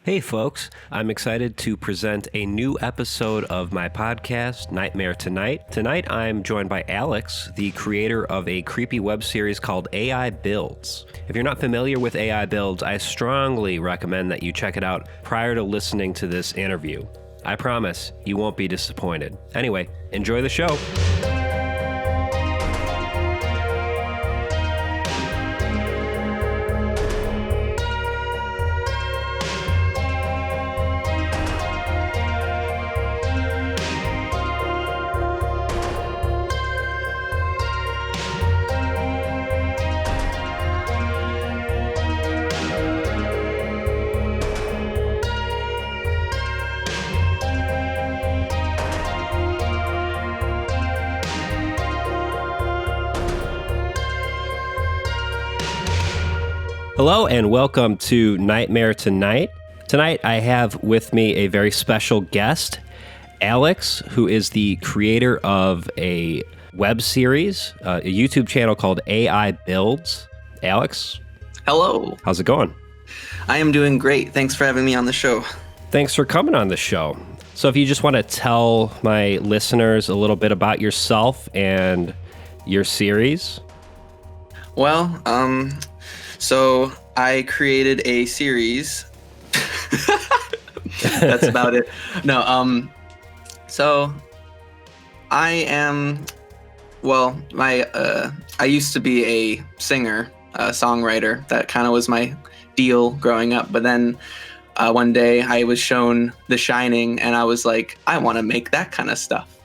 Hey folks, I'm excited to present a new episode of my podcast, Nightmare Tonight. Tonight I'm joined by Alex, the creator of a creepy web series called AI Builds. If you're not familiar with AI Builds, I strongly recommend that you check it out prior to listening to this interview. I promise you won't be disappointed. Anyway, enjoy the show. Hello and welcome to Nightmare Tonight. Tonight I have with me a very special guest, Alex, who is the creator of a web series, a YouTube channel called AI Builds. Alex? Hello. How's it going? I am doing great. Thanks for having me on the show. Thanks for coming on the show. So if you just want to tell my listeners a little bit about yourself and your series. Well, so I created a series. That's about it. No, so I am, well, I used to be a singer, a songwriter. That kind of was my deal growing up. But then one day I was shown The Shining and I was like, I want to make that kind of stuff.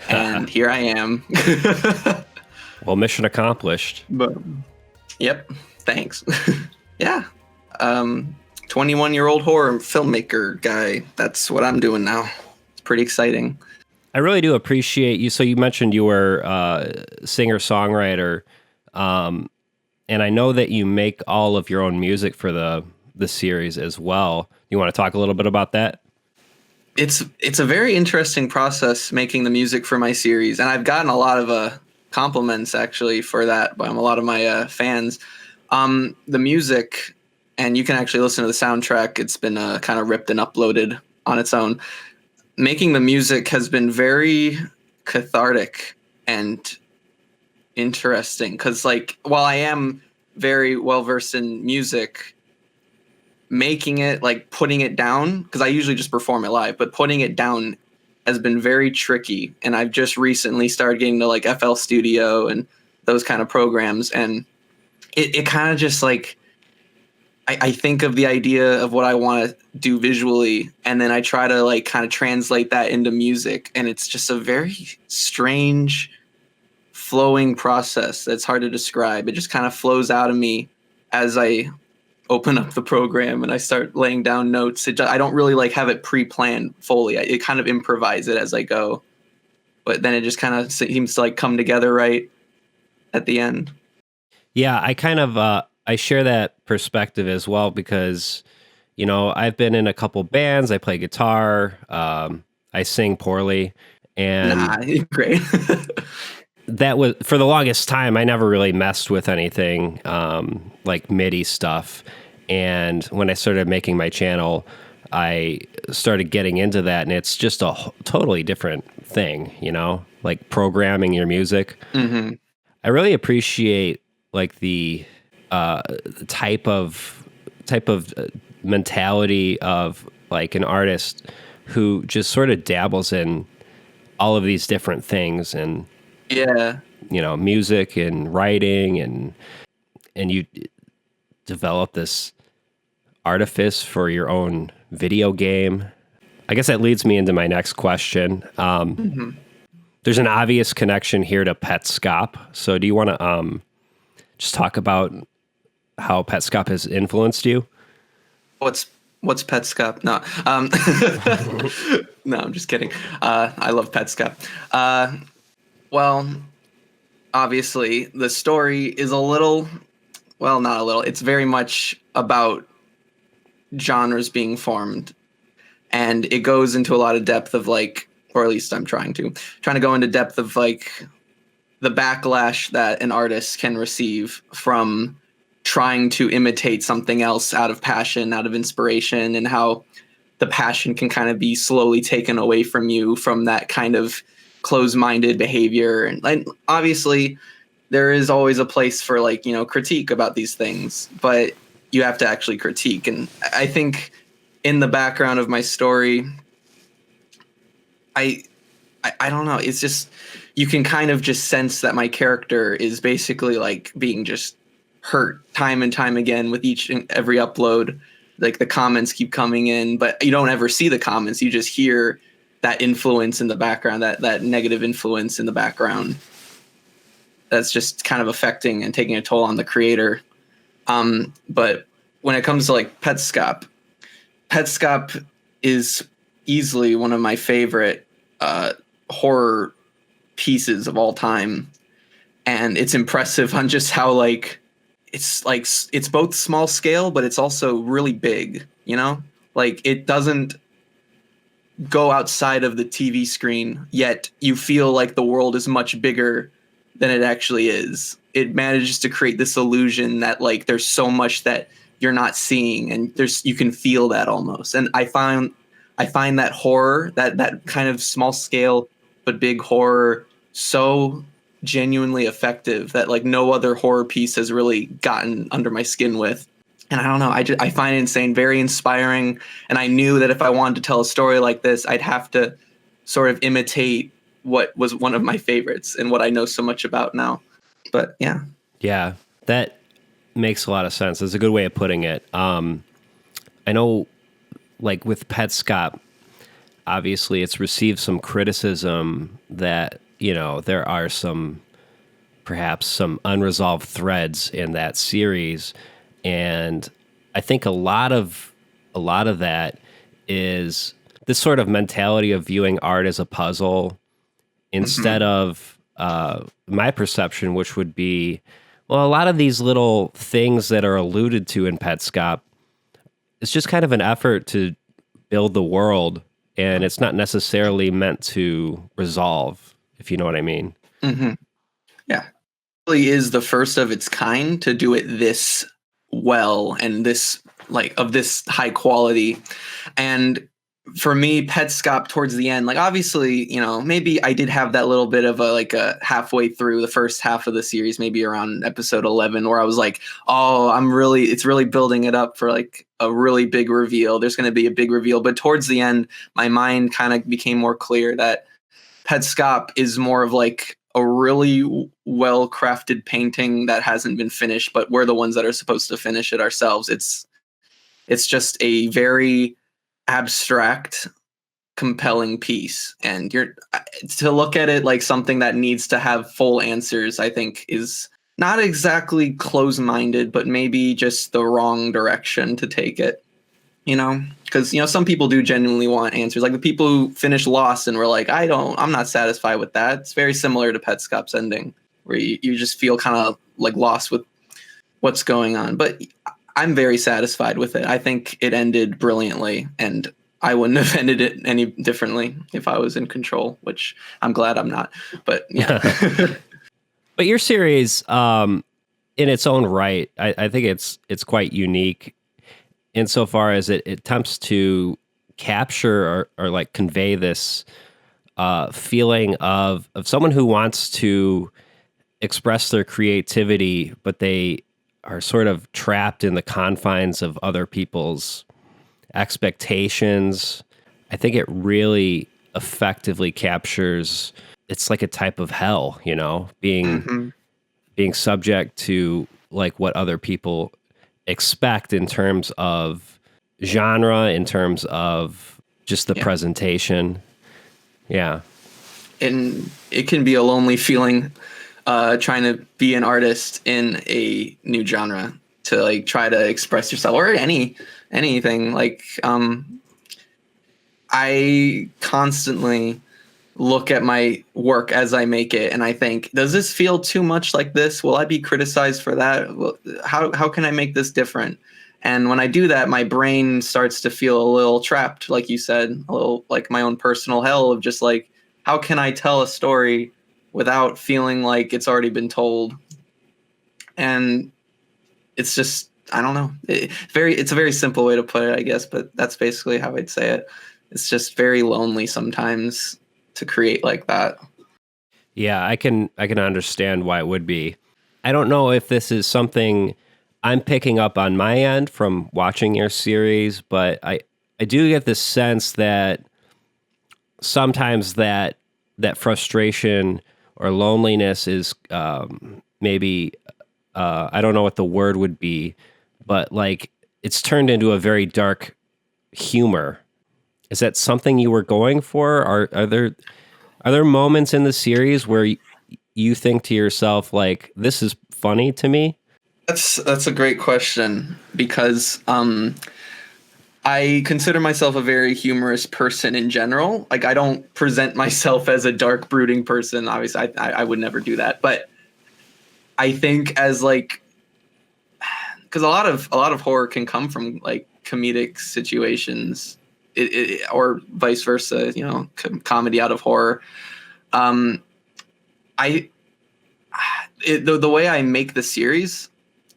And here I am. Well, mission accomplished. But, yep. Thanks. Yeah. 21-year-old horror filmmaker guy. That's what I'm doing now. It's pretty exciting. I really do appreciate you. So you mentioned you were a singer-songwriter, and I know that you make all of your own music for the series as well. You want to talk a little bit about that? It's a very interesting process making the music for my series, and I've gotten a lot of compliments actually for that by a lot of my fans. The music, and you can actually listen to the soundtrack. It's been kind of ripped and uploaded on its own. Making the music has been very cathartic and interesting because, like, while I am very well versed in music, making it, like, putting it down, because I usually just perform it live, but putting it down has been very tricky. And I've just recently started getting to like FL Studio and those kind of programs, and it kind of just like, I think of the idea of what I want to do visually, and then I try to like kind of translate that into music. And it's just a very strange flowing process that's hard to describe. It just kind of flows out of me as I open up the program and I start laying down notes. I don't really like have it pre-planned fully. It kind of improvise it as I go, but then it just kind of seems to like come together right at the end. Yeah, I kind of I share that perspective as well because, you know, I've been in a couple bands. I play guitar. I sing poorly, and great. That was for the longest time. I never really messed with anything like MIDI stuff. And when I started making my channel, I started getting into that, and it's just a totally different thing, you know, like programming your music. Mm-hmm. I really appreciate like the type of mentality of like an artist who just sort of dabbles in all of these different things, and yeah, you know, music and writing, and you develop this artifice for your own video game. I guess that leads me into my next question. There's an obvious connection here to Petscop. So do you want to just talk about how Petscop has influenced you? What's Petscop? No, no, I'm just kidding. I love Petscop. Well, obviously the story is a little, well, not a little. It's very much about genres being formed, and it goes into a lot of depth of like, or at least I'm trying to go into depth of like the backlash that an artist can receive from trying to imitate something else out of passion, out of inspiration, and how the passion can kind of be slowly taken away from you from that kind of closed-minded behavior. And obviously there is always a place for, like, critique about these things, but you have to actually critique. And I think in the background of my story, I don't know. It's just, you can kind of just sense that my character is basically like being just hurt time and time again with each and every upload. Like, the comments keep coming in, but you don't ever see the comments. You just hear that influence in the background, that negative influence in the background. That's just kind of affecting and taking a toll on the creator. But when it comes to like Petscop is easily one of my favorite horror pieces of all time. And it's impressive on just how it's both small scale, but it's also really big, like it doesn't go outside of the TV screen, yet you feel like the world is much bigger than it actually is. It manages to create this illusion that like there's so much that you're not seeing, and you can feel that almost. And I find that horror, that kind of small scale but big horror, so genuinely effective that like no other horror piece has really gotten under my skin with. And I don't know, I find it insane, very inspiring. And I knew that if I wanted to tell a story like this, I'd have to sort of imitate what was one of my favorites and what I know so much about now. But yeah, that makes a lot of sense. That's a good way of putting it. I know, like with Petscop, obviously it's received some criticism that, there are perhaps some unresolved threads in that series. And I think a lot of that is this sort of mentality of viewing art as a puzzle instead of my perception, which would be, well, a lot of these little things that are alluded to in Petscop, it's just kind of an effort to build the world, and it's not necessarily meant to resolve, if you know what I mean. Mm-hmm. Yeah. It really is the first of its kind to do it this well and this of this high quality. And for me, Petscop towards the end, like obviously, maybe I did have that little bit of a halfway through the first half of the series, maybe around episode 11, where I was like, oh, it's really building it up for like a really big reveal. There's going to be a big reveal. But towards the end, my mind kind of became more clear that Petscop is more of like a really well crafted painting that hasn't been finished, but we're the ones that are supposed to finish it ourselves. It's just a very abstract, compelling piece, and to look at it like something that needs to have full answers, I think is not exactly close-minded, but maybe just the wrong direction to take it. Because some people do genuinely want answers, like the people who finished Lost and were like, I'm not satisfied with that. It's very similar to Petscop's ending, where you just feel kind of like lost with what's going on. But I'm very satisfied with it. I think it ended brilliantly, and I wouldn't have ended it any differently if I was in control, which I'm glad I'm not. But yeah. But your series, in its own right, I think it's quite unique insofar as it attempts to capture or like convey this feeling of someone who wants to express their creativity, but they are sort of trapped in the confines of other people's expectations. I think it really effectively captures, it's like a type of hell, being subject to like what other people expect in terms of genre, in terms of just the presentation. Yeah. And it can be a lonely feeling trying to be an artist in a new genre, to like try to express yourself, or anything. Like I constantly look at my work as I make it, and I think, does this feel too much like this? Will I be criticized for that? How can I make this different? And when I do that, my brain starts to feel a little trapped, like you said, a little like my own personal hell of just like, how can I tell a story without feeling like it's already been told? And it's just, I don't know. It's a very simple way to put it, I guess, but that's basically how I'd say it. It's just very lonely sometimes to create like that. Yeah, I can understand why it would be. I don't know if this is something I'm picking up on my end from watching your series, but I do get this sense that sometimes that frustration or loneliness is maybe I don't know what the word would be, but like it's turned into a very dark humor. Is that something you were going for? Are there moments in the series where you think to yourself like this is funny to me? That's a great question because I consider myself a very humorous person in general. Like I don't present myself as a dark, brooding person. Obviously, I would never do that. But I think as like, because a lot of horror can come from like comedic situations, or vice versa. You know, comedy out of horror. Um, I the way I make the series,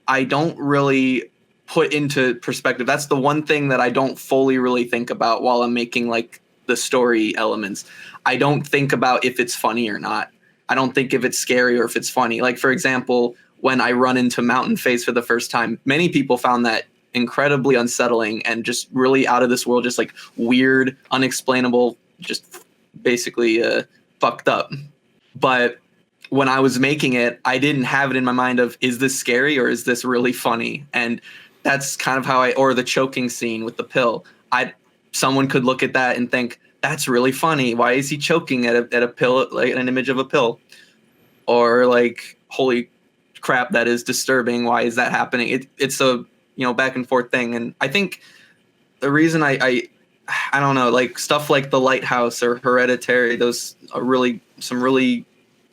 I don't really put into perspective. That's the one thing that I don't fully really think about while I'm making like the story elements. I don't think about if it's funny or not. I don't think if it's scary or if it's funny. Like for example, when I run into Mountain Face for the first time, many people found that incredibly unsettling and just really out of this world, just like weird, unexplainable, just basically fucked up. But when I was making it, I didn't have it in my mind of is this scary or is this really funny? And that's kind of how or the choking scene with the pill. Someone could look at that and think that's really funny. Why is he choking at a pill, like an image of a pill? Or like, holy crap, that is disturbing. Why is that happening? It's a back and forth thing. And I think the reason I don't know, like stuff like The Lighthouse or Hereditary, those are really some really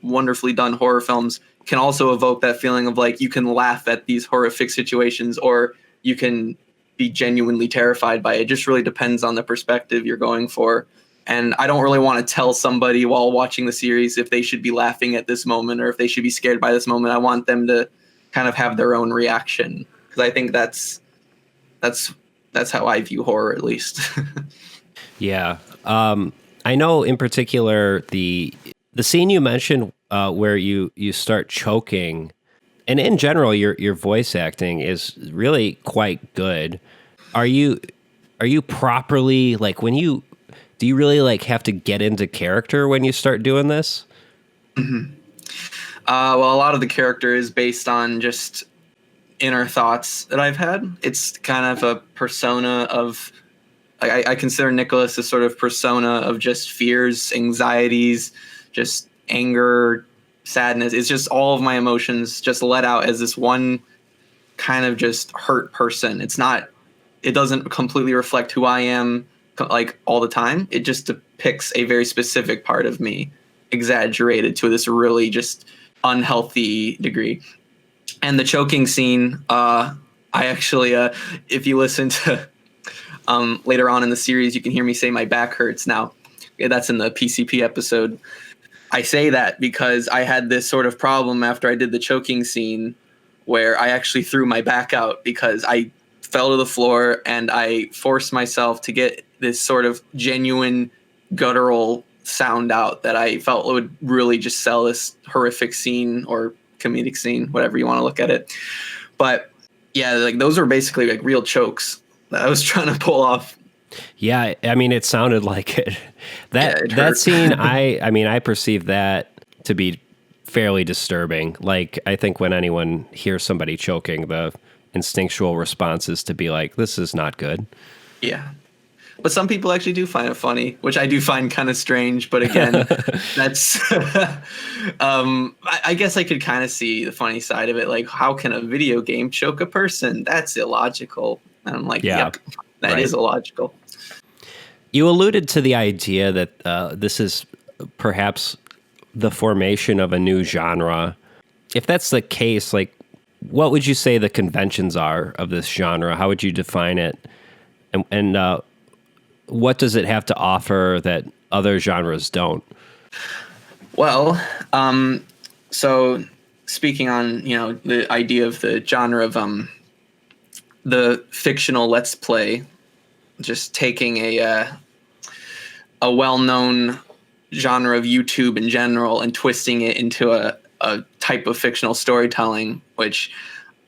wonderfully done horror films can also evoke that feeling of like you can laugh at these horrific situations or you can be genuinely terrified by it. It just really depends on the perspective you're going for. And I don't really want to tell somebody while watching the series if they should be laughing at this moment or if they should be scared by this moment. I want them to kind of have their own reaction because I think that's how I view horror, at least. Yeah. I know in particular the scene you mentioned where you start choking, and in general your voice acting is really quite good. Are you properly like when you do you really like have to get into character when you start doing this? Well, a lot of the character is based on just inner thoughts that I've had. It's kind of a persona of I consider Nicholas a sort of persona of just fears, anxieties, just anger, sadness. It's just all of my emotions just let out as this one kind of just hurt person. It doesn't completely reflect who I am like all the time. It just depicts a very specific part of me exaggerated to this really just unhealthy degree. And the choking scene, I actually, if you listen to later on in the series, you can hear me say my back hurts now. That's in the PCP episode. I say that because I had this sort of problem after I did the choking scene where I actually threw my back out because I fell to the floor and I forced myself to get this sort of genuine guttural sound out that I felt would really just sell this horrific scene or comedic scene, whatever you want to look at it. But yeah, like those are basically like real chokes that I was trying to pull off. Yeah, I mean, it sounded like it. That scene, I perceive that to be fairly disturbing. Like, I think when anyone hears somebody choking, the instinctual response is to be like, "This is not good." Yeah, but some people actually do find it funny, which I do find kind of strange. But again, that's I guess I could kind of see the funny side of it. Like, how can a video game choke a person? That's illogical. And I'm like, Yeah, yep, that right. is illogical. You alluded to the idea that this is perhaps the formation of a new genre. If that's the case, like, what would you say the conventions are of this genre? How would you define it? And what does it have to offer that other genres don't? Well, so speaking on the idea of the genre of the fictional Let's Play, just taking a well-known genre of YouTube in general and twisting it into a type of fictional storytelling, which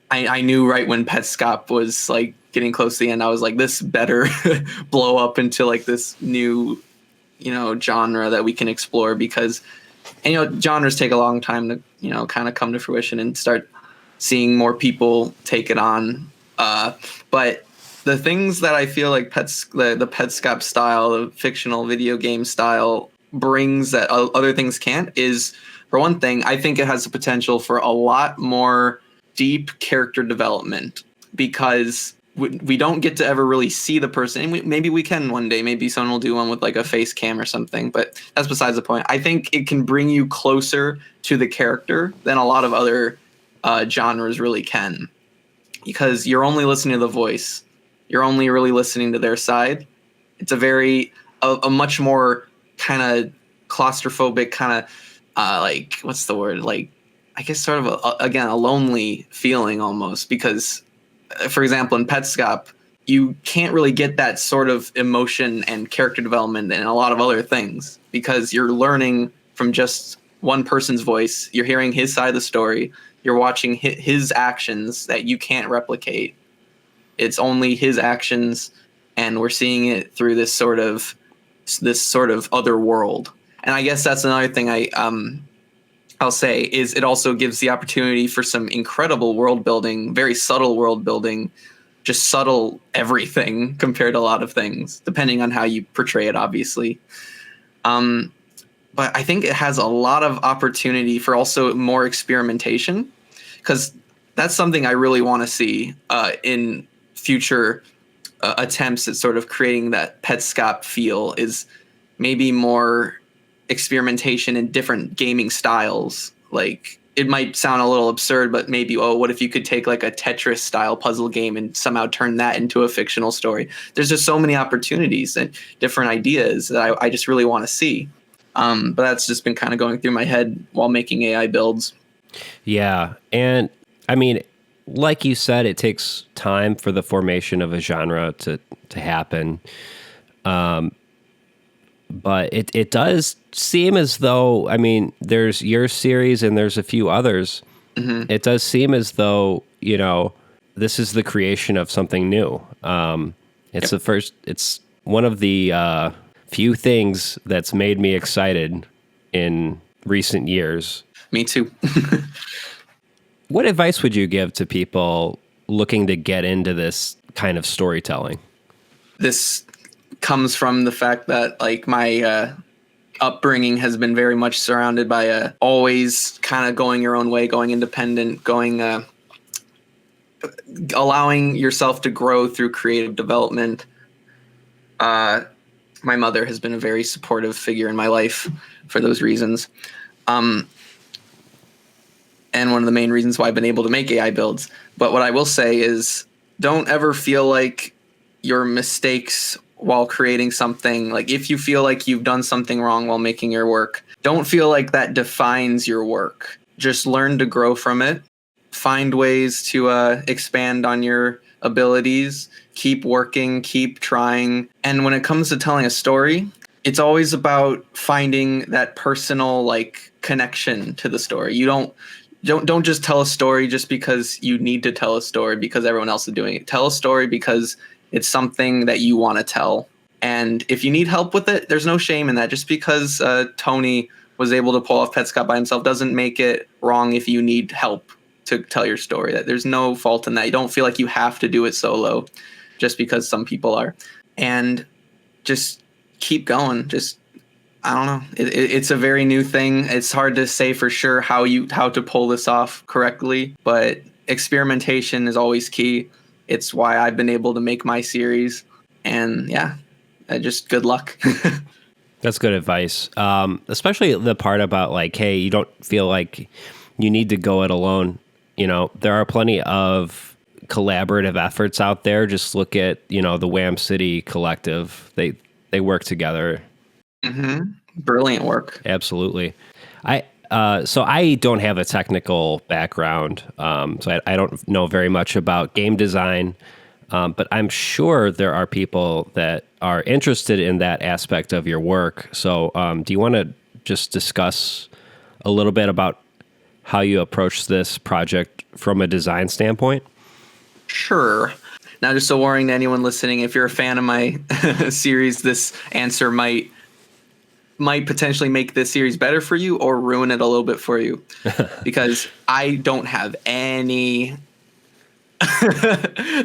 I knew right when Petscop was like getting close to the end, I was like, this better blow up into like this new, genre that we can explore, because, and, genres take a long time to, kind of come to fruition and start seeing more people take it on. But the things that I feel like the Petscop style, the fictional video game style brings that other things can't is, for one thing, I think it has the potential for a lot more deep character development, because we don't get to ever really see the person. And maybe we can one day. Maybe someone will do one with like a face cam or something, but that's besides the point. I think it can bring you closer to the character than a lot of other genres really can, because you're only listening to the voice. You're only really listening to their side. It's a much more kind of claustrophobic, kind of like, what's the word? Like, I guess sort of a lonely feeling almost, because, for example, in Petscop, you can't really get that sort of emotion and character development in a lot of other things, because you're learning from just one person's voice. You're hearing his side of the story. You're watching his actions that you can't replicate. It's only his actions, and we're seeing it through this sort of other world. And I guess that's another thing I'll say is it also gives the opportunity for some incredible world building, very subtle world building, just subtle everything compared to a lot of things, depending on how you portray it, obviously. But I think it has a lot of opportunity for also more experimentation, because that's something I really want to see in future attempts at sort of creating that Petscop feel, is maybe more experimentation in different gaming styles. Like, it might sound a little absurd, but maybe, what if you could take like a Tetris style puzzle game and somehow turn that into a fictional story? There's just so many opportunities and different ideas that I just really want to see. But that's just been kind of going through my head while making AI builds. Yeah. And I mean, like you said, it takes time for the formation of a genre to happen. But it does seem as though, I mean, there's your series and there's a few others. Mm-hmm. It does seem as though, this is the creation of something new. It's one of the few things that's made me excited in recent years. Me too. What advice would you give to people looking to get into this kind of storytelling? This comes from the fact that like my upbringing has been very much surrounded by always kind of going your own way, going independent, allowing yourself to grow through creative development. My mother has been a very supportive figure in my life for those reasons. And one of the main reasons why I've been able to make AI builds. But what I will say is, don't ever feel like your mistakes while creating something, like if you feel like you've done something wrong while making your work, don't feel like that defines your work. Just learn to grow from it. Find ways to expand on your abilities. Keep working, keep trying. And when it comes to telling a story, it's always about finding that personal like connection to the story. You don't just tell a story just because you need to tell a story because everyone else is doing it. Tell a story because it's something that you want to tell. And if you need help with it, there's no shame in that. Just because Tony was able to pull off Petscop by himself doesn't make it wrong if you need help to tell your story. That there's no fault in that. You don't feel like you have to do it solo just because some people are. And just keep going. Just, I don't know. It's a very new thing. It's hard to say for sure how to pull this off correctly, but experimentation is always key. It's why I've been able to make my series, and yeah, just good luck. That's good advice. Especially the part about like, hey, you don't feel like you need to go it alone. There are plenty of collaborative efforts out there. Just look at, the Wham City Collective. They work together. Mm-hmm. Brilliant work. Absolutely. So I don't have a technical background, so I don't know very much about game design. But I'm sure there are people that are interested in that aspect of your work. So do you want to just discuss a little bit about how you approach this project from a design standpoint? Sure. Now, just a warning to anyone listening, if you're a fan of my series, this answer might potentially make this series better for you or ruin it a little bit for you, because I don't have any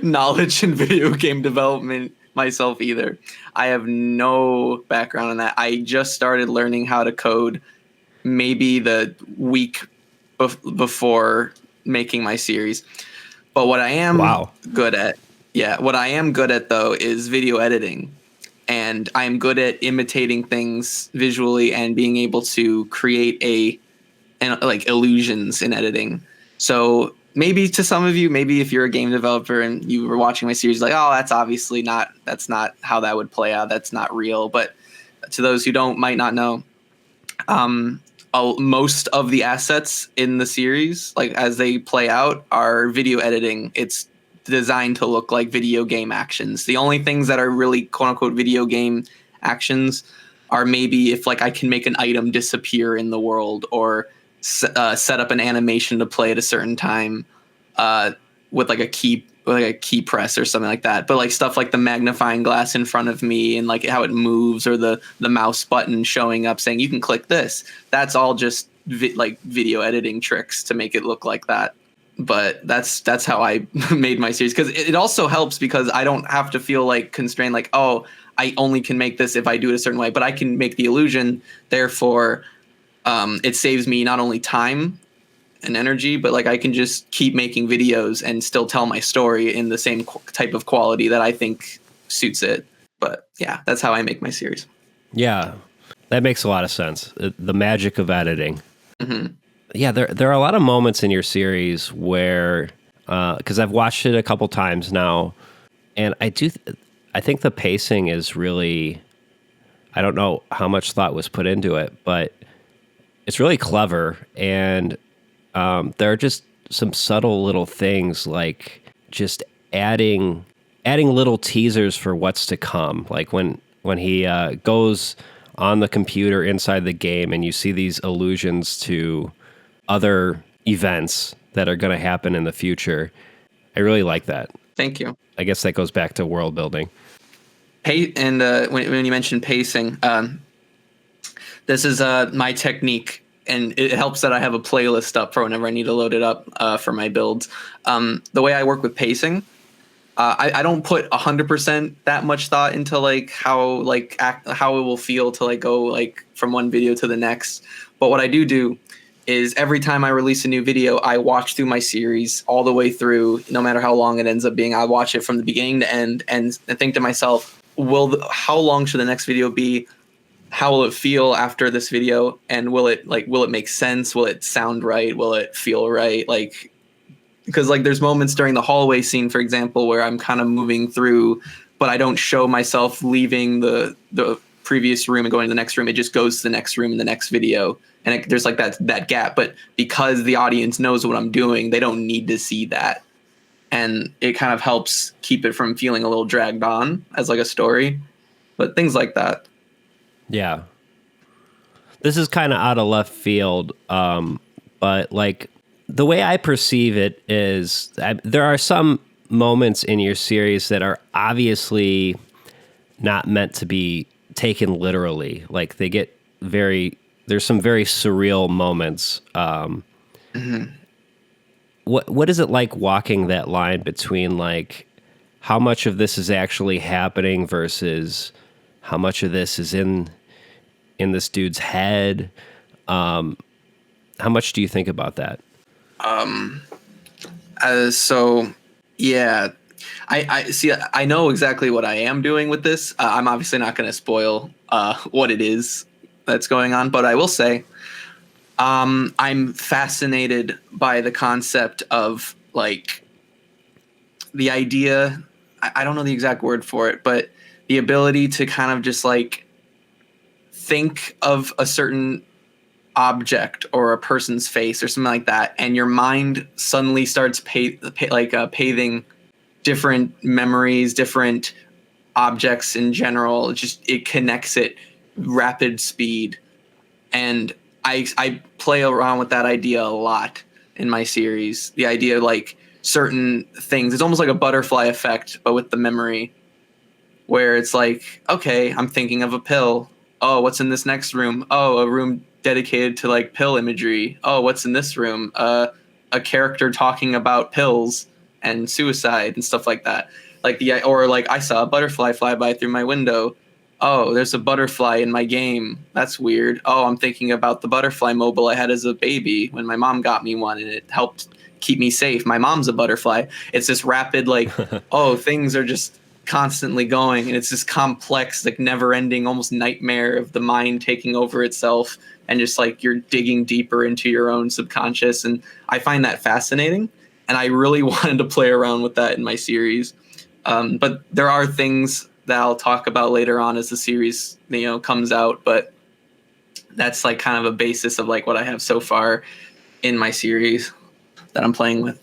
knowledge in video game development myself either. I have no background in that. I just started learning how to code maybe the week before making my series. But what I am good at, what I am good at though is video editing. And I'm good at imitating things visually and being able to create like illusions in editing. So maybe to some of you, maybe if you're a game developer and you were watching my series, like, oh, that's not how that would play out. That's not real. But to those who might not know, most of the assets in the series, like as they play out, are video editing. It's designed to look like video game actions. The only things that are really quote unquote video game actions are maybe if like I can make an item disappear in the world or set up an animation to play at a certain time with like a key press or something like that. But like stuff like the magnifying glass in front of me and like how it moves, or the mouse button showing up saying you can click this, that's all just like video editing tricks to make it look like that. But that's how I made my series, because it also helps because I don't have to feel like constrained, like, oh, I only can make this if I do it a certain way, but I can make the illusion. Therefore, it saves me not only time and energy, but like I can just keep making videos and still tell my story in the same type of quality that I think suits it. But yeah, that's how I make my series. Yeah, that makes a lot of sense. The magic of editing. Mm-hmm. Yeah, there are a lot of moments in your series where, because I've watched it a couple times now, and I think the pacing is really, I don't know how much thought was put into it, but it's really clever, and there are just some subtle little things like just adding little teasers for what's to come, like when he goes on the computer inside the game and you see these allusions to other events that are going to happen in the future. I really like that. Thank you. I guess that goes back to world building. And when you mentioned pacing, this is my technique, and it helps that I have a playlist up for whenever I need to load it up for my builds. The way I work with pacing, I don't put 100% that much thought into like how it will feel to like go like from one video to the next. But what I do is every time I release a new video, I watch through my series all the way through, no matter how long it ends up being. I watch it from the beginning to end and think to myself, how long should the next video be? How will it feel after this video? And will it make sense? Will it sound right? Will it feel right? Like, because like there's moments during the hallway scene, for example, where I'm kind of moving through, but I don't show myself leaving the previous room and going to the next room. It just goes to the next room in the next video. And there's like that gap, but because the audience knows what I'm doing, they don't need to see that. And it kind of helps keep it from feeling a little dragged on as like a story, but things like that. Yeah. This is kind of out of left field. But like the way I perceive it is there are some moments in your series that are obviously not meant to be taken literally. Like there's some very surreal moments. Mm-hmm. What is it like walking that line between like how much of this is actually happening versus how much of this is in this dude's head? How much do you think about that? So yeah, I see. I know exactly what I am doing with this. I'm obviously not going to spoil what it is that's going on, but I will say I'm fascinated by the concept of like the idea. I don't know the exact word for it, but the ability to kind of just like think of a certain object or a person's face or something like that, and your mind suddenly starts paving different memories, different objects in general. It connects at rapid speed. And I play around with that idea a lot in my series. The idea like certain things, it's almost like a butterfly effect, but with the memory, where it's like, okay, I'm thinking of a pill. Oh, what's in this next room? Oh, a room dedicated to like pill imagery. Oh, what's in this room? A character talking about pills and suicide and stuff like that. Or like I saw a butterfly fly by through my window. Oh, there's a butterfly in my game. That's weird. Oh, I'm thinking about the butterfly mobile I had as a baby when my mom got me one and it helped keep me safe. My mom's a butterfly. It's this rapid, like, oh, things are just constantly going, and it's this complex, like, never ending, almost nightmare of the mind taking over itself, and just like you're digging deeper into your own subconscious. And I find that fascinating. And I really wanted to play around with that in my series. But there are things that I'll talk about later on as the series, comes out. But that's like kind of a basis of like what I have so far in my series that I'm playing with.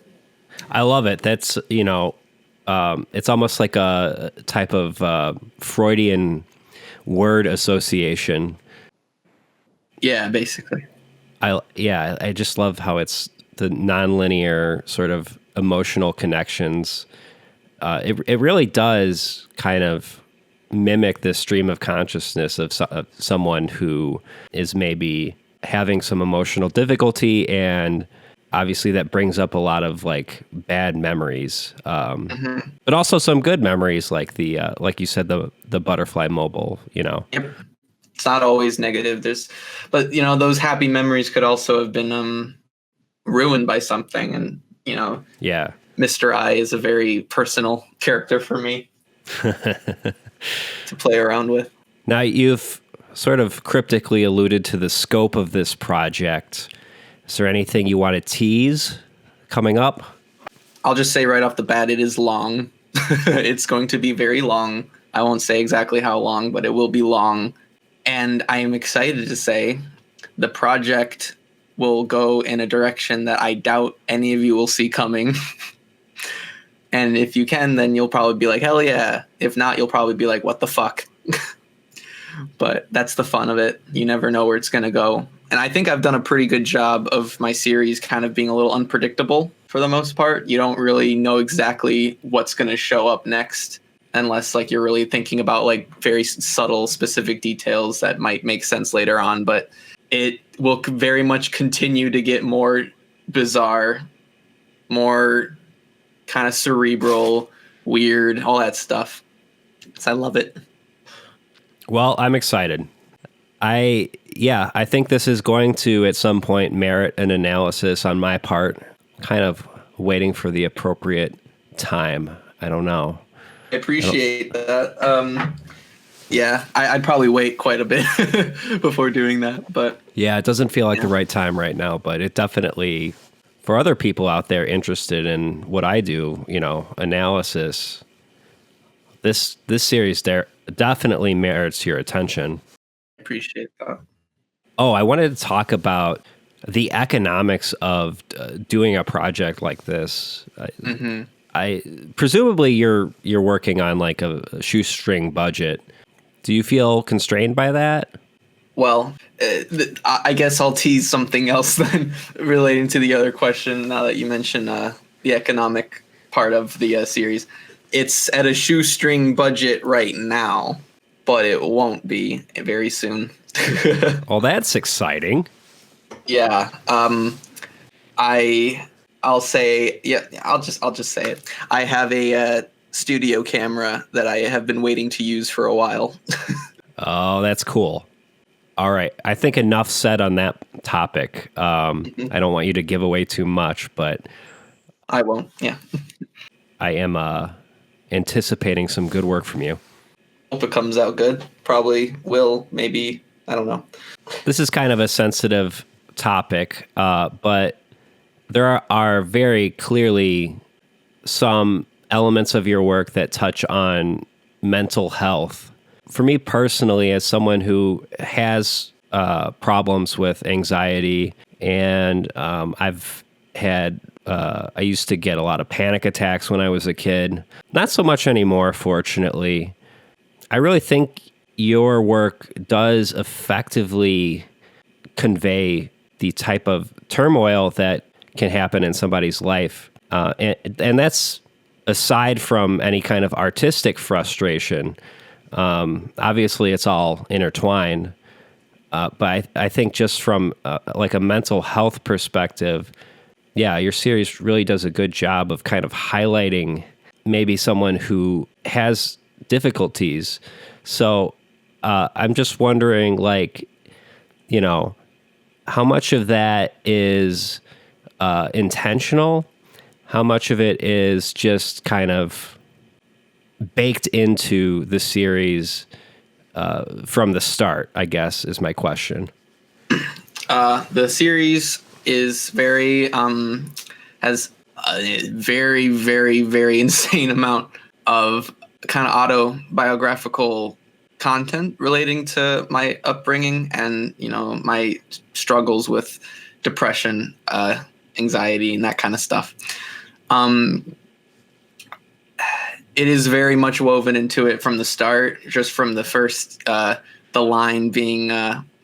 I love it. That's, it's almost like a type of Freudian word association. Yeah, basically. I just love how it's the nonlinear sort of emotional connections. It really does kind of mimic this stream of consciousness of someone who is maybe having some emotional difficulty, and obviously that brings up a lot of like bad memories, but also some good memories, like the like you said, the butterfly mobile. Yep. It's not always negative. But those happy memories could also have been ruined by something, and Yeah. Mr. I is a very personal character for me to play around with. Now, you've sort of cryptically alluded to the scope of this project. Is there anything you want to tease coming up? I'll just say right off the bat, it is long. It's going to be very long. I won't say exactly how long, but it will be long. And I am excited to say the project will go in a direction that I doubt any of you will see coming. And if you can, then you'll probably be like, hell yeah. If not, you'll probably be like, what the fuck? But that's the fun of it. You never know where it's going to go. And I think I've done a pretty good job of my series kind of being a little unpredictable for the most part. You don't really know exactly what's going to show up next unless like you're really thinking about like very subtle, specific details that might make sense later on. But it will very much continue to get more bizarre, more kind of cerebral, weird, all that stuff. So I love it. Well, I'm excited. I think this is going to at some point merit an analysis on my part, kind of waiting for the appropriate time. I don't know. I appreciate that. Yeah, I'd probably wait quite a bit before doing that. But yeah, it doesn't feel like the right time right now, but it definitely, for other people out there interested in what I do, analysis, this series there definitely merits your attention. I appreciate that. Oh, I wanted to talk about the economics of doing a project like this. I presumably you're working on like a shoestring budget. Do you feel constrained by that? Well, I guess I'll tease something else then relating to the other question now that you mentioned the economic part of the series. It's at a shoestring budget right now, but it won't be very soon. Well, that's exciting. Yeah. I'll say, yeah, I'll just say it. I have a studio camera that I have been waiting to use for a while. Oh, that's cool. All right. I think enough said on that topic. I don't want you to give away too much, but I won't. Yeah. I am anticipating some good work from you. Hope it comes out good. Probably will. Maybe. I don't know. This is kind of a sensitive topic, but there are very clearly some elements of your work that touch on mental health. For me personally, as someone who has problems with anxiety, and I've had I used to get a lot of panic attacks when I was a kid. Not so much anymore, fortunately. I really think your work does effectively convey the type of turmoil that can happen in somebody's life. And that's aside from any kind of artistic frustration. Obviously, it's all intertwined. But I think just from like a mental health perspective, yeah, your series really does a good job of kind of highlighting maybe someone who has difficulties. So I'm just wondering, like, you know, how much of that is intentional? How much of it is just kind of baked into the series from the start, I guess, is my question. The series is very has a very, very, very insane amount of kind of autobiographical content relating to my upbringing and, you know, my struggles with depression, anxiety, and that kind of stuff. It is very much woven into it from the start, just from the first, the line being,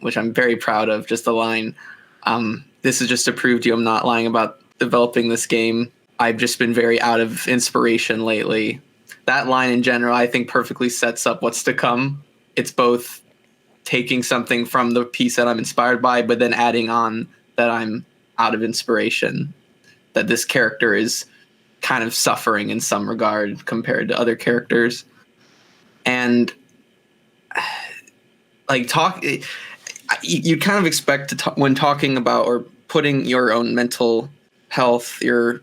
which I'm very proud of, just the line, this is just to prove to you I'm not lying about developing this game. I've just been very out of inspiration lately. That line in general, I think perfectly sets up what's to come. It's both taking something from the piece that I'm inspired by, but then adding on that I'm out of inspiration, that this character is kind of suffering in some regard compared to other characters. And like you kind of expect to when talking about or putting your own mental health, your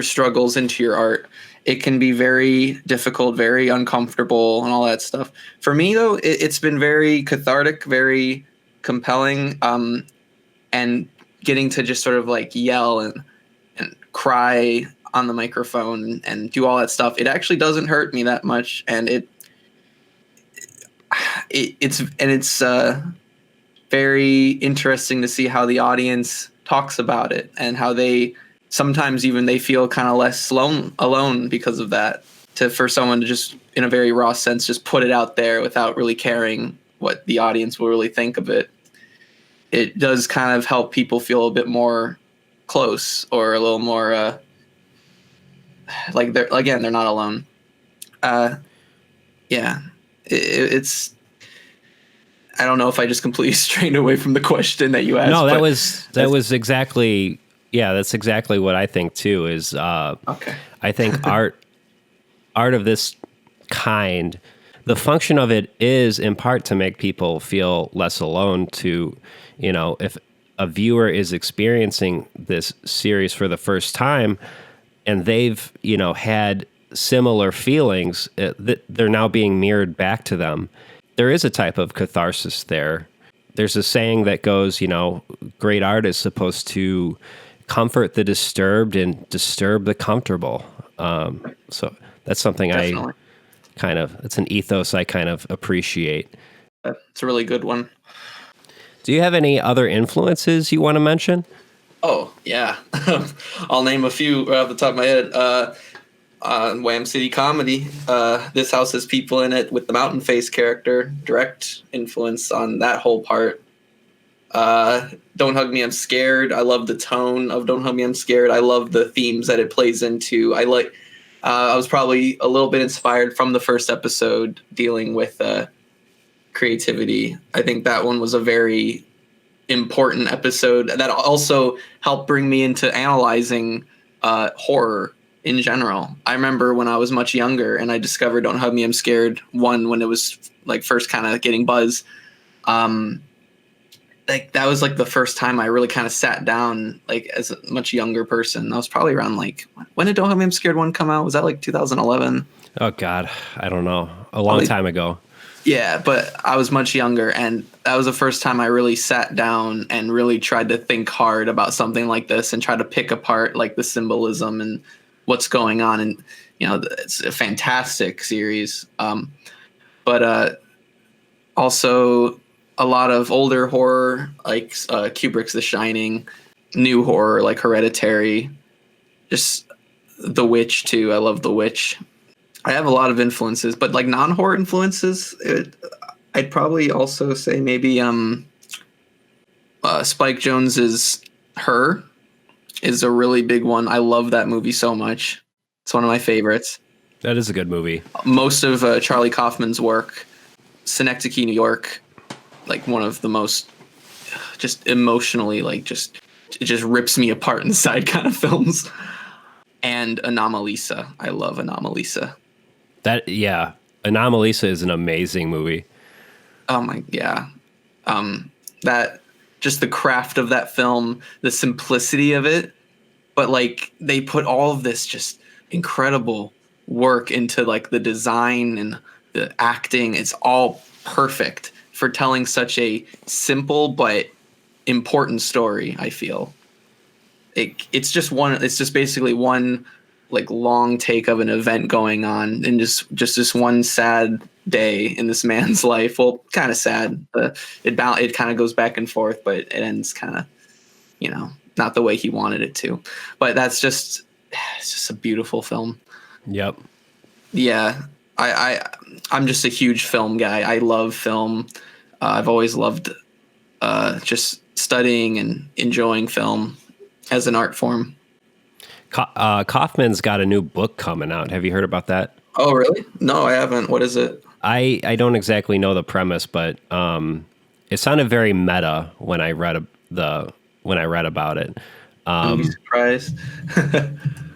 struggles into your art, it can be very difficult, very uncomfortable, and all that stuff. For me, though, it's been very cathartic, very compelling, and getting to just sort of like yell and cry on the microphone and do all that stuff. It actually doesn't hurt me that much, and it's very interesting to see how the audience talks about it and how they sometimes even they feel kind of less alone because of that. For someone to just, in a very raw sense, just put it out there without really caring what the audience will really think of it, it does kind of help people feel a bit more close or a little more like they're not alone. Yeah, it's. I don't know if I just completely strayed away from the question that you asked. No, that was exactly. Yeah, that's exactly what I think too. Is okay. I think art of this kind, the function of it is in part to make people feel less alone. To, you know, if a viewer is experiencing this series for the first time and they've, you know, had similar feelings, they're now being mirrored back to them. There is a type of catharsis there. There's a saying that goes, you know, great art is supposed to comfort the disturbed and disturb the comfortable. So that's something Definitely. It's an ethos I kind of appreciate. It's a really good one. Do you have any other influences you want to mention? Oh, yeah. I'll name a few right off the top of my head. Wham City Comedy. This house has people in it with the Mountain Face character. Direct influence on that whole part. Don't Hug Me, I'm Scared. I love the tone of Don't Hug Me, I'm Scared. I love the themes that it plays into. I was probably a little bit inspired from the first episode dealing with creativity. I think that one was a very important episode that also helped bring me into analyzing horror in general. I remember when I was much younger and I discovered Don't Hug Me, I'm Scared when it was like first kind of getting buzz. Like that was like the first time I really kind of sat down, like as a much younger person. I was probably around like, when did Don't Hug Me, I'm Scared 1 come out? Was that like 2011? Oh God, I don't know. A long time ago. Yeah, but I was much younger, and that was the first time I really sat down and really tried to think hard about something like this and try to pick apart like the symbolism and what's going on. And, you know, it's a fantastic series. But also a lot of older horror, like Kubrick's The Shining, new horror like Hereditary, just The Witch too. I love The Witch. I have a lot of influences, but like non-horror influences, I'd probably also say maybe Spike Jonze's Her is a really big one. I love that movie so much. It's one of my favorites. That is a good movie. Most of Charlie Kaufman's work, Synecdoche, New York, like one of the most just emotionally like it just rips me apart inside kind of films. And Anomalisa. I love Anomalisa. Anomalisa is an amazing movie. Oh my, yeah. That just the craft of that film, the simplicity of it, but like they put all of this just incredible work into like the design and the acting. It's all perfect for telling such a simple but important story. I feel it's just basically one like long take of an event going on, and just this one sad day in this man's life. Well, kind of sad. It kind of goes back and forth, but it ends kind of, not the way he wanted it to. But it's just a beautiful film. Yep. Yeah, I'm just a huge film guy. I love film. I've always loved just studying and enjoying film as an art form. Kaufman's got a new book coming out. Have you heard about that? Oh, really? No, I haven't. What is it? I don't exactly know the premise, but it sounded very meta when I read about it. Don't be surprised.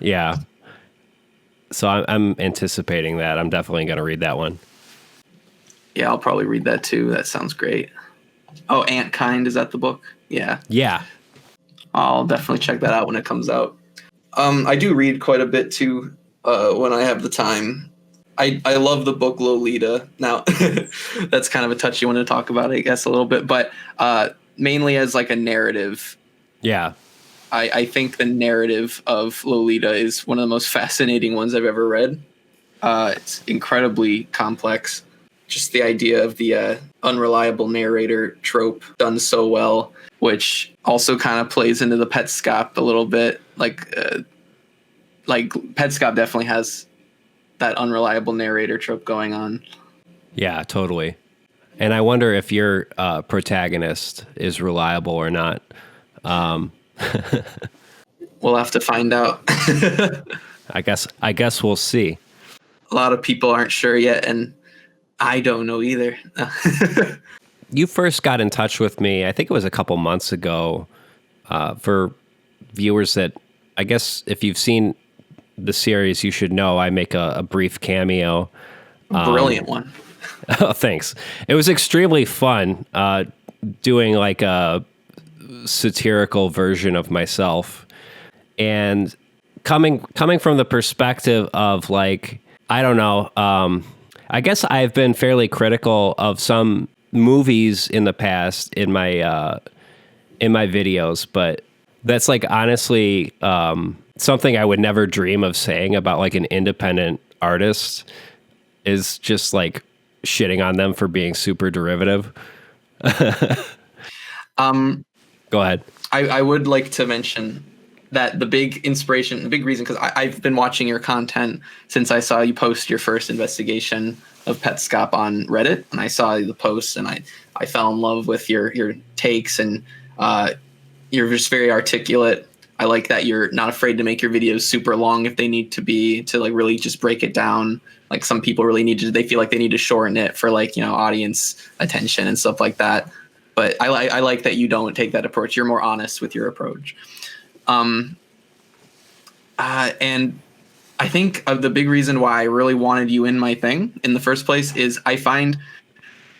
Yeah. So I'm anticipating that. I'm definitely going to read that one. Yeah, I'll probably read that too. That sounds great. Oh, Antkind, is that the book? Yeah. Yeah. I'll definitely check that out when it comes out. I do read quite a bit too when I have the time. I love the book Lolita. Now, that's kind of a touchy one to talk about, I guess, a little bit, but mainly as like a narrative. Yeah. I think the narrative of Lolita is one of the most fascinating ones I've ever read. It's incredibly complex. Just the idea of the unreliable narrator trope done so well, which also kind of plays into the Petscop a little bit. Like Petscop definitely has that unreliable narrator trope going on. Yeah, totally. And I wonder if your protagonist is reliable or not. We'll have to find out. I guess we'll see. A lot of people aren't sure yet, and I don't know either. You first got in touch with me, I think it was a couple months ago, for viewers that, I guess if you've seen the series, you should know I make a brief cameo. Brilliant one. Oh, thanks. It was extremely fun doing like a satirical version of myself, and coming from the perspective of like, I don't know, I guess I've been fairly critical of some movies in the past in my videos, but that's like honestly something I would never dream of saying about like an independent artist, is just like shitting on them for being super derivative. Go ahead. I would like to mention that the big inspiration, the big reason, because I've been watching your content since I saw you post your first investigation of Petscop on Reddit, and I saw the post, and I fell in love with your takes, and you're just very articulate. I like that you're not afraid to make your videos super long if they need to be, to like really just break it down. Like some people really they feel like they need to shorten it for like, audience attention and stuff like that. But I like that you don't take that approach. You're more honest with your approach. And I think the big reason why I really wanted you in my thing in the first place is I find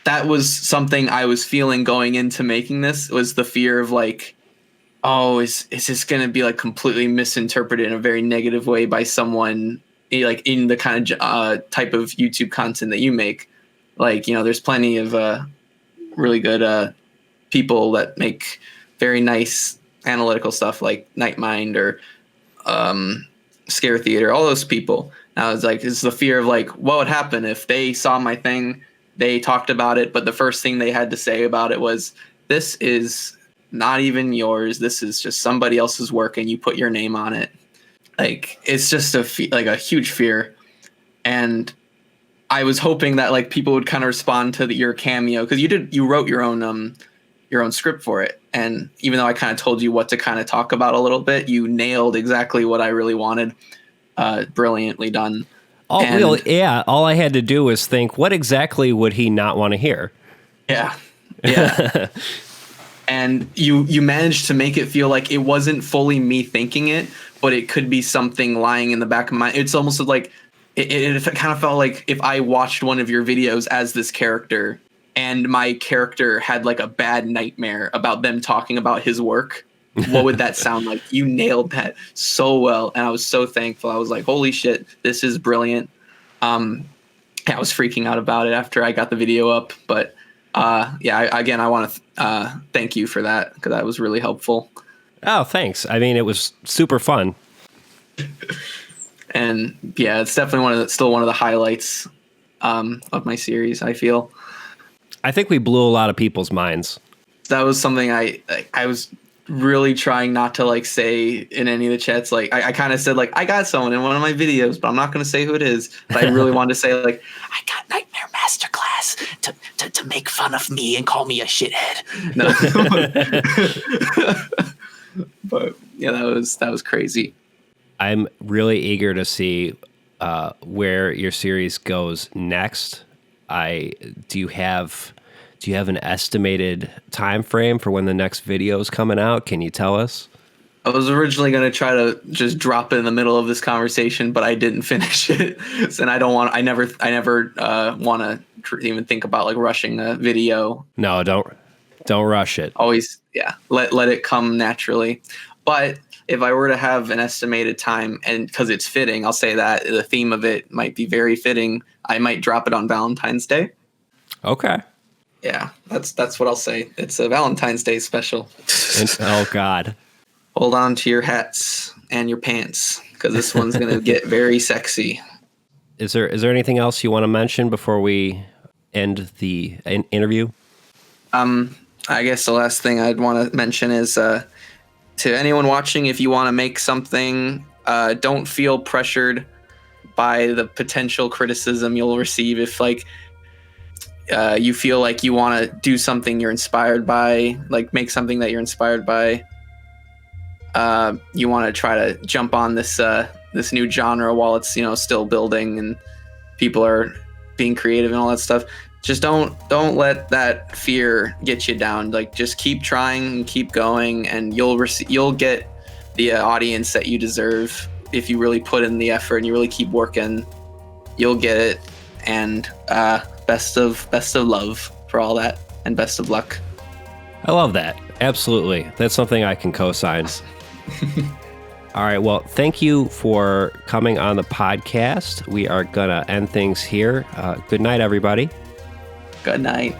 that was something I was feeling going into making this, was the fear of like, oh, is this going to be like completely misinterpreted in a very negative way by someone like in the kind of type of YouTube content that you make? Like, there's plenty of really good people that make very nice analytical stuff like Nightmind or Scare Theater, all those people. Now it's the fear of like, what would happen if they saw my thing, they talked about it, but the first thing they had to say about it was, this is not even yours, this is just somebody else's work, and you put your name on it. Like it's just like a huge fear. And I was hoping that like people would kind of respond to your cameo, because you wrote your own script for it, and even though I kind of told you what to kind of talk about a little bit, you nailed exactly what I really wanted. Brilliantly done. All I had to do was think, what exactly would he not want to hear? Yeah. And you managed to make it feel like it wasn't fully me thinking it, but it could be something lying in the back of my. It's almost like it kind of felt like if I watched one of your videos as this character, and my character had like a bad nightmare about them talking about his work, what would that sound like? You nailed that so well, and I was so thankful. I was like, holy shit, this is brilliant. I was freaking out about it after I got the video up, but again, I want to thank you for that, because that was really helpful. Oh, thanks. I mean, it was super fun. And yeah, it's definitely still one of the highlights of my series, I feel. I think we blew a lot of people's minds. That was something I was really trying not to like say in any of the chats. Like I kind of said like, I got someone in one of my videos, but I'm not going to say who it is. But I really wanted to say like, I got Nightmare Masterclass to make fun of me and call me a shithead. No. But yeah, that was crazy. I'm really eager to see where your series goes next. Do you have an estimated time frame for when the next video is coming out? Can you tell us? I was originally going to try to just drop it in the middle of this conversation, but I didn't finish it. And I never want to even think about like rushing a video. No, don't rush it. Always, yeah, let it come naturally. But if I were to have an estimated time, and because it's fitting, I'll say that the theme of it might be very fitting, I might drop it on Valentine's Day. Okay. Yeah, that's what I'll say. It's a Valentine's Day special. Oh, God. Hold on to your hats and your pants, because this one's going to get very sexy. Is there anything else you want to mention before we end the interview? I guess the last thing I'd want to mention is to anyone watching, if you want to make something, don't feel pressured by the potential criticism you'll receive. If like you feel like you want to do something you're inspired by, like make something that you're inspired by, you want to try to jump on this new genre while it's still building and people are being creative and all that stuff. Just don't let that fear get you down. Like just keep trying and keep going, and you'll get the audience that you deserve if you really put in the effort and you really keep working. You'll get it, and best of love for all that, and best of luck. I love that. Absolutely, that's something I can co-sign. All right, well, thank you for coming on the podcast. We are gonna end things here. Good night, everybody. Good night.